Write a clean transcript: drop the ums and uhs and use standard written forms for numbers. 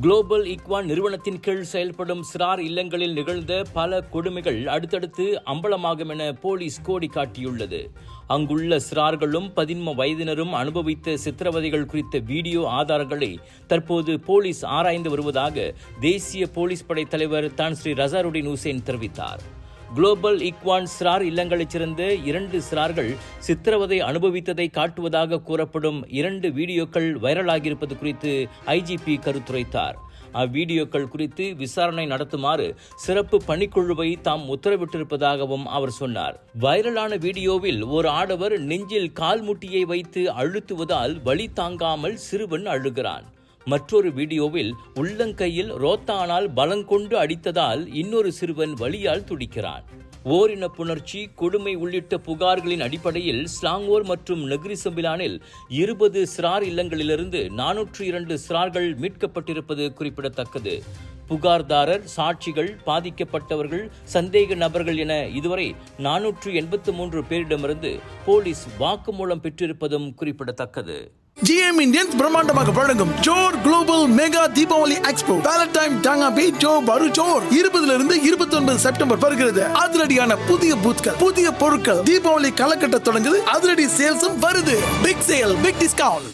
Global ஈக்வான் நிறுவனத்தின் கீழ் செயல்படும் சிறார் இல்லங்களில் நிகழ்ந்த பல கொடுமைகள் அடுத்தடுத்து அம்பலமாகும் என போலீஸ் கோடி காட்டியுள்ளது. அங்குள்ள சிறார்களும் 13 வயதினரும் அனுபவித்த சித்திரவதைகள் குறித்த வீடியோ ஆதாரங்களை தற்போது போலீஸ் ஆராய்ந்து வருவதாக தேசிய போலீஸ் படை தலைவர் தான் ஸ்ரீ ரசாருடின் ஹுசேன் தெரிவித்தார். குளோபல் ஈக்வான் சிறார் இல்லங்களைச் சேர்ந்த 2 சிறார்கள் சித்திரவதை அனுபவித்ததை காட்டுவதாக கூறப்படும் 2 வீடியோக்கள் வைரலாகியிருப்பது குறித்து ஐஜிபி கருத்துரைத்தார். அவ்வீடியோக்கள் குறித்து விசாரணை நடத்துமாறு சிறப்பு பணிக்குழுவை தாம் உத்தரவிட்டிருப்பதாகவும் அவர் சொன்னார். வைரலான வீடியோவில் ஒரு ஆடவர் நெஞ்சில் கால் முட்டியை வைத்து அழுத்துவதால் வலி தாங்காமல் சிறுவன் அழுகிறான். மற்றொரு வீடியோவில் உள்ளங்கையில் ரோத்தானால் பலங்கொண்டு அடித்ததால் இன்னொரு சிறுவன் வலியால் துடிக்கிறான். ஓரின புணர்ச்சி, கொடுமை உள்ளிட்ட புகார்களின் அடிப்படையில் ஸ்லாங்கோர் மற்றும் நெகிரி சம்பிலானில் 20 சிறார் இல்லங்களிலிருந்து 402 சிறார்கள் மீட்கப்பட்டிருப்பது குறிப்பிடத்தக்கது. புகார்தாரர், சாட்சிகள், பாதிக்கப்பட்டவர்கள், சந்தேக நபர்கள் என இதுவரை 483 பேரிடமிருந்து போலீஸ் வாக்குமூலம் பெற்றிருப்பதும் குறிப்பிடத்தக்கது. GM இந்தியன்ஸ் பிரம்மாண்டமாக வழங்கும் ஜோர் global mega Deepavali expo Valentine டாங்காபி ஜோர் பரு ஜோர் 20 29 செப்டம்பர் வருகிறது. அதிரடியான புதிய பூத்கள், புதிய பொருட்கள், தீபாவளி கலக்கட்ட தொடங்குது. அதிரடி சேல்ஸும் வருது. Big sale, big discount.